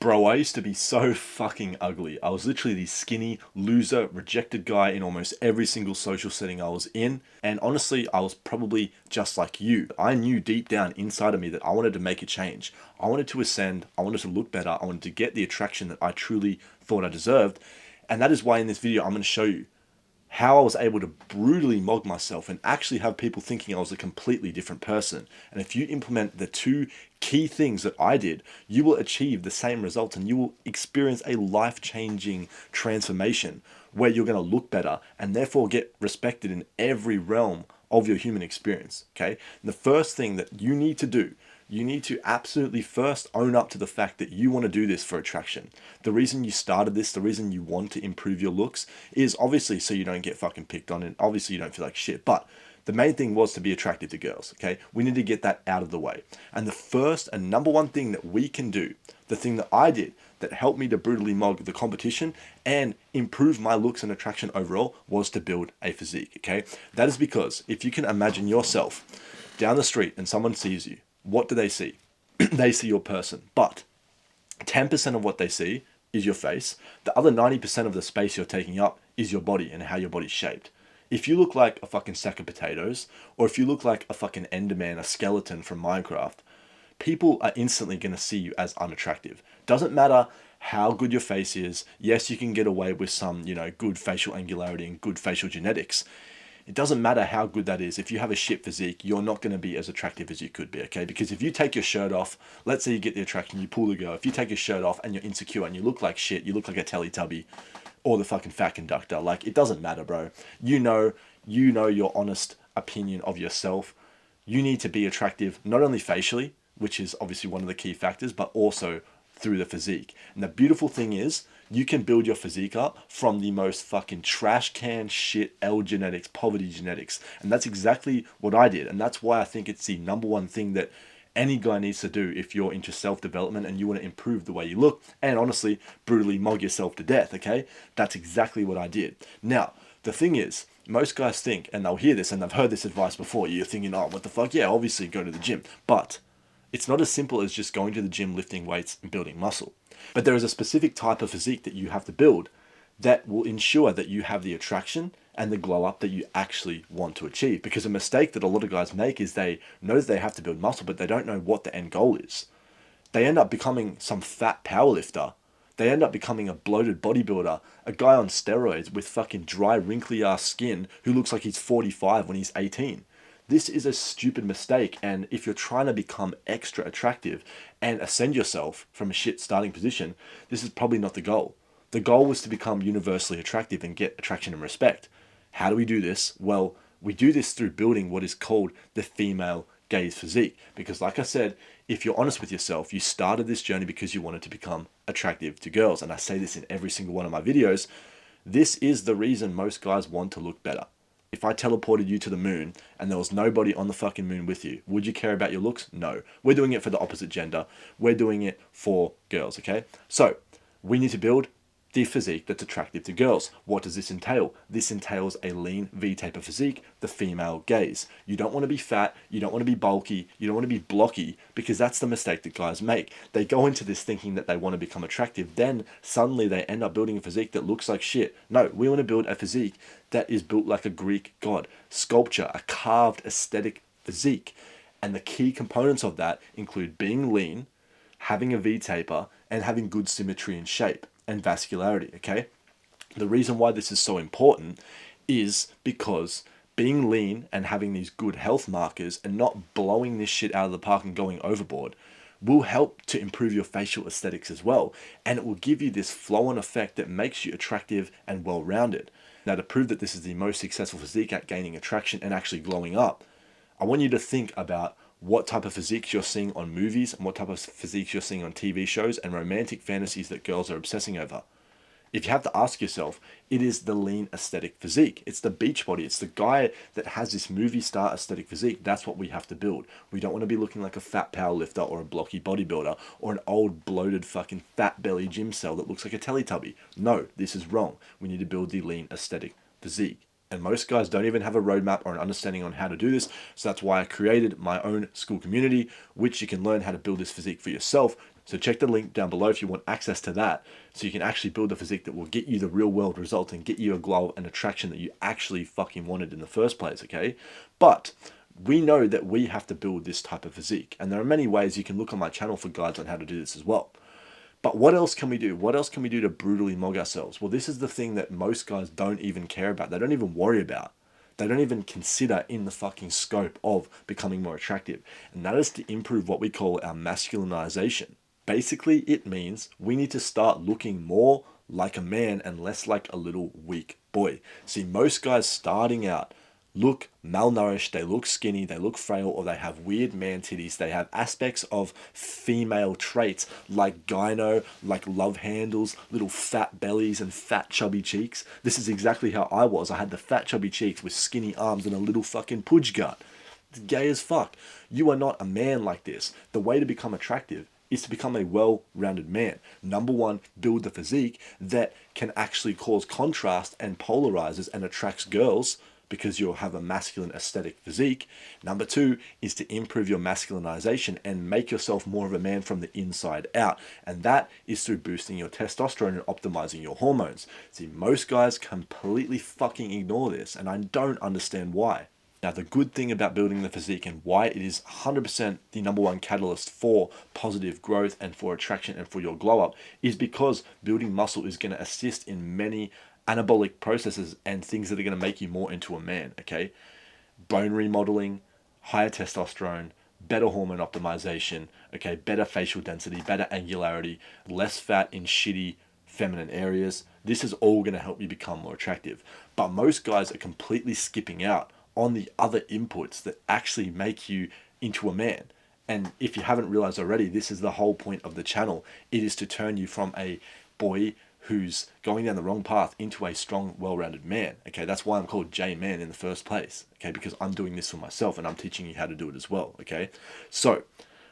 Bro, I used to be so fucking ugly. I was literally the skinny, loser, rejected guy in almost every single social setting I was in. And honestly, I was probably just like you. I knew deep down inside of me that I wanted to make a change. I wanted to ascend. I wanted to look better. I wanted to get the attraction that I truly thought I deserved. And that is why in this video, I'm going to show you how I was able to brutally mog myself and actually have people thinking I was a completely different person. And if you implement the two key things that I did, you will achieve the same results and you will experience a life-changing transformation where you're going to look better and therefore get respected in every realm of your human experience. Okay. And the first thing that you need to do, you need to absolutely first own up to the fact that you want to do this for attraction. The reason you started this, the reason you want to improve your looks is obviously so you don't get fucking picked on and obviously you don't feel like shit. But the main thing was to be attractive to girls, okay? We need to get that out of the way. And the first and number one thing that we can do, the thing that I did that helped me to brutally mog the competition and improve my looks and attraction overall was to build a physique, okay? That is because if you can imagine yourself down the street and someone sees you, what do they see? They see your person, but 10% of what they see is your face. The other 90% of the space you're taking up is your body and how your body's shaped. If you look like a fucking sack of potatoes, or if you look like a fucking Enderman, a skeleton from Minecraft, people are instantly going to see you as unattractive. Doesn't matter how good your face is. Yes, you can get away with some, good facial angularity and good facial genetics. It doesn't matter how good that is. If you have a shit physique, you're not going to be as attractive as you could be, okay? Because if you take your shirt off, let's say you get the attraction, you pull the girl. If you take your shirt off and you're insecure and you look like shit, you look like a Teletubby or the fucking fat conductor, like, it doesn't matter, bro. You know your honest opinion of yourself. You need to be attractive, not only facially, which is obviously one of the key factors, but also through the physique. And the beautiful thing is, you can build your physique up from the most fucking trash can shit L genetics, poverty genetics. And that's exactly what I did. And that's why I think it's the number one thing that any guy needs to do if you're into self-development and you want to improve the way you look and honestly brutally mog yourself to death, okay? That's exactly what I did. Now, the thing is, most guys think, and they'll hear this and they've heard this advice before, you're thinking, oh, what the fuck? Yeah, obviously go to the gym. But it's not as simple as just going to the gym, lifting weights, and building muscle. But there is a specific type of physique that you have to build that will ensure that you have the attraction and the glow up that you actually want to achieve. Because a mistake that a lot of guys make is they know they have to build muscle, but they don't know what the end goal is. They end up becoming some fat powerlifter. They end up becoming a bloated bodybuilder, a guy on steroids with fucking dry, wrinkly ass skin who looks like he's 45 when he's 18. This is a stupid mistake, and if you're trying to become extra attractive and ascend yourself from a shit starting position, this is probably not the goal. The goal was to become universally attractive and get attraction and respect. How do we do this? Well, we do this through building what is called the female gaze physique. Because like I said, if you're honest with yourself, you started this journey because you wanted to become attractive to girls. And I say this in every single one of my videos. This is the reason most guys want to look better. If I teleported you to the moon and there was nobody on the fucking moon with you, would you care about your looks? No. We're doing it for the opposite gender. We're doing it for girls, okay? So we need to build the physique that's attractive to girls. What does this entail? This entails a lean V-taper physique, the female gaze. You don't want to be fat, you don't want to be bulky, you don't want to be blocky, because that's the mistake that guys make. They go into this thinking that they want to become attractive, then suddenly they end up building a physique that looks like shit. No, we want to build a physique that is built like a Greek god. Sculpture, a carved aesthetic physique. And the key components of that include being lean, having a V-taper, and having good symmetry and shape and vascularity, okay? The reason why this is so important is because being lean and having these good health markers and not blowing this shit out of the park and going overboard will help to improve your facial aesthetics as well. And it will give you this flow-on effect that makes you attractive and well-rounded. Now, to prove that this is the most successful physique at gaining attraction and actually glowing up, I want you to think about what type of physiques you're seeing on movies and what type of physiques you're seeing on TV shows and romantic fantasies that girls are obsessing over. If you have to ask yourself, it is the lean aesthetic physique. It's the beach body. It's the guy that has this movie star aesthetic physique. That's what we have to build. We don't want to be looking like a fat powerlifter or a blocky bodybuilder or an old bloated fucking fat belly gym cell that looks like a Teletubby. No, this is wrong. We need to build the lean aesthetic physique. And most guys don't even have a roadmap or an understanding on how to do this. So that's why I created my own school community, which you can learn how to build this physique for yourself So check the link down below if you want access to that, so you can actually build a physique that will get you the real world result and get you a glow and attraction that you actually fucking wanted in the first place, okay? But we know that we have to build this type of physique, and there are many ways. You can look on my channel for guides on how to do this as well. But what else can we do? What else can we do to brutally mog ourselves? Well, this is the thing that most guys don't even care about. They don't even worry about. They don't even consider in the fucking scope of becoming more attractive. And that is to improve what we call our masculinization. Basically, it means we need to start looking more like a man and less like a little weak boy. See, most guys starting out look malnourished, they look skinny, they look frail, or they have weird man titties. They have aspects of female traits like gyno, like love handles, little fat bellies and fat chubby cheeks. This is exactly how I was. I had the fat chubby cheeks with skinny arms and a little fucking pudge gut. It's gay as fuck. You are not a man like this. The way to become attractive is to become a well-rounded man. Number one, build the physique that can actually cause contrast and polarizes and attracts girls, because you'll have a masculine aesthetic physique. Number two is to improve your masculinization and make yourself more of a man from the inside out. And that is through boosting your testosterone and optimizing your hormones. See, most guys completely fucking ignore this, and I don't understand why. Now, the good thing about building the physique and why it is 100% the number one catalyst for positive growth and for attraction and for your glow up is because building muscle is going to assist in many anabolic processes and things that are going to make you more into a man, okay? Bone remodeling, higher testosterone, better hormone optimization, okay? Better facial density, better angularity, less fat in shitty feminine areas. This is all going to help you become more attractive. But most guys are completely skipping out on the other inputs that actually make you into a man. And if you haven't realized already, this is the whole point of the channel. It is to turn you from a boy who's going down the wrong path into a strong, well-rounded man. Okay, that's why I'm called J-Man in the first place. Okay, because I'm doing this for myself and I'm teaching you how to do it as well. Okay, so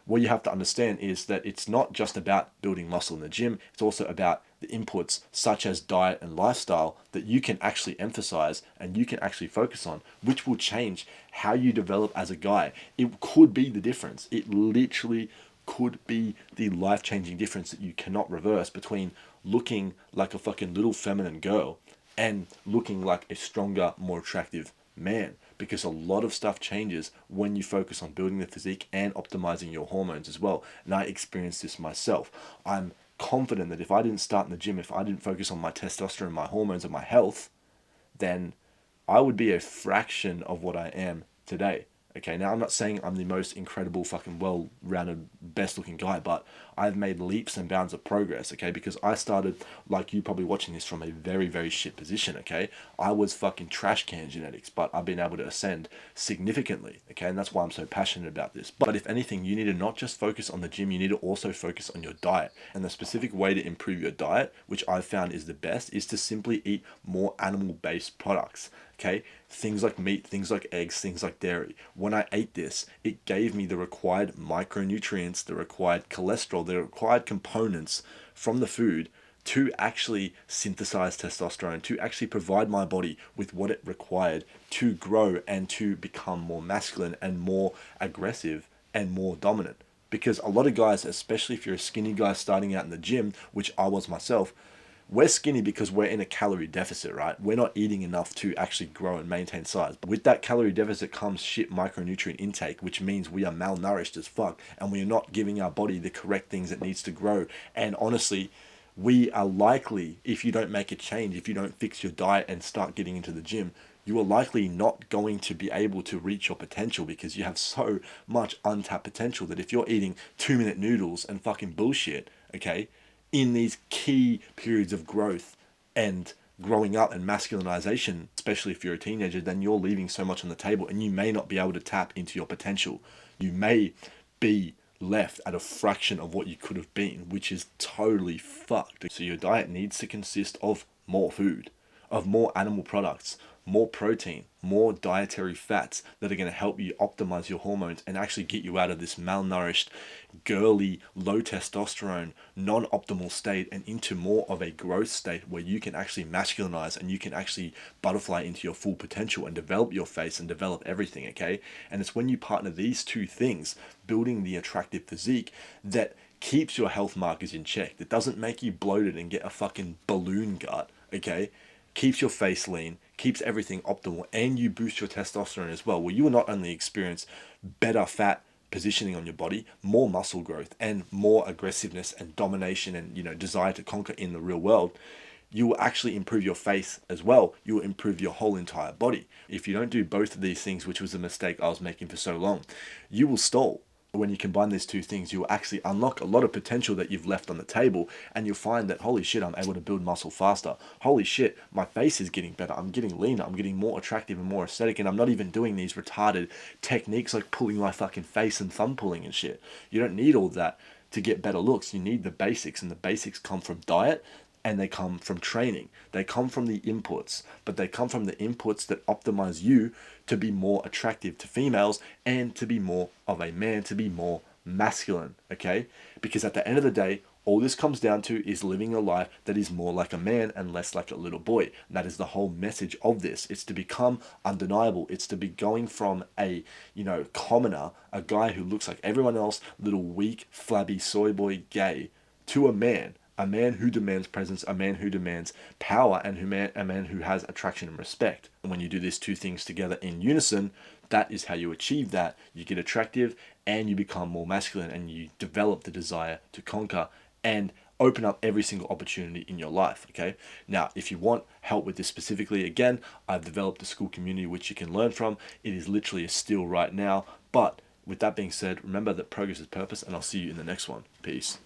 what you have to understand is that it's not just about building muscle in the gym. It's also about the inputs such as diet and lifestyle that you can actually emphasize and you can actually focus on, which will change how you develop as a guy. It could be the difference. It literally could be the life-changing difference that you cannot reverse between looking like a fucking little feminine girl and looking like a stronger, more attractive man. Because a lot of stuff changes when you focus on building the physique and optimizing your hormones as well. And I experienced this myself. I'm confident that if I didn't start in the gym, if I didn't focus on my testosterone, my hormones, and my health, then I would be a fraction of what I am today. Okay, now I'm not saying I'm the most incredible, fucking well-rounded, best-looking guy, but I've made leaps and bounds of progress, okay? Because I started, like you probably watching this, from a very, very shit position, okay? I was fucking trash can genetics, but I've been able to ascend significantly, okay? And that's why I'm so passionate about this. But if anything, you need to not just focus on the gym, you need to also focus on your diet. And the specific way to improve your diet, which I've found is the best, is to simply eat more animal-based products. Okay, things like meat, things like eggs, things like dairy. When I ate this, it gave me the required micronutrients, the required cholesterol, the required components from the food to actually synthesize testosterone, to actually provide my body with what it required to grow and to become more masculine and more aggressive and more dominant. Because a lot of guys, especially if you're a skinny guy starting out in the gym, which I was myself, we're skinny because we're in a calorie deficit, right? We're not eating enough to actually grow and maintain size. But with that calorie deficit comes shit micronutrient intake, which means we are malnourished as fuck and we are not giving our body the correct things it needs to grow. And honestly, we are likely, if you don't make a change, if you don't fix your diet and start getting into the gym, you are likely not going to be able to reach your potential because you have so much untapped potential that if you're eating 2-minute noodles and fucking bullshit, okay, in these key periods of growth and growing up and masculinization, especially if you're a teenager, then you're leaving so much on the table and you may not be able to tap into your potential. You may be left at a fraction of what you could have been, which is totally fucked. So your diet needs to consist of more food, of more animal products, more protein, more dietary fats that are going to help you optimize your hormones and actually get you out of this malnourished, girly, low testosterone, non-optimal state and into more of a growth state where you can actually masculinize and you can actually butterfly into your full potential and develop your face and develop everything, okay? And it's when you partner these two things, building the attractive physique, that keeps your health markers in check. It doesn't make you bloated and get a fucking balloon gut, okay? Keeps your face lean, keeps everything optimal, and you boost your testosterone as well, where you will not only experience better fat positioning on your body, more muscle growth, and more aggressiveness and domination and, desire to conquer in the real world, you will actually improve your face as well. You will improve your whole entire body. If you don't do both of these things, which was a mistake I was making for so long, you will stall. When you combine these two things, you will actually unlock a lot of potential that you've left on the table, and you'll find that, holy shit, I'm able to build muscle faster. Holy shit, my face is getting better. I'm getting leaner. I'm getting more attractive and more aesthetic, and I'm not even doing these retarded techniques like pulling my fucking face and thumb pulling and shit. You don't need all that to get better looks. You need the basics, and the basics come from diet, and they come from training. They come from the inputs, but they come from the inputs that optimize you to be more attractive to females and to be more of a man, to be more masculine, okay? Because at the end of the day, all this comes down to is living a life that is more like a man and less like a little boy. And that is the whole message of this. It's to become undeniable. It's to be going from a, commoner, a guy who looks like everyone else, little weak, flabby soy boy gay, to a man who demands presence, a man who demands power, and a man who has attraction and respect. And when you do these two things together in unison, that is how you achieve that. You get attractive and you become more masculine, and you develop the desire to conquer and open up every single opportunity in your life. Okay. Now, if you want help with this specifically, again, I've developed a school community which you can learn from. It is literally a steal right now. But with that being said, remember that progress is purpose, and I'll see you in the next one. Peace.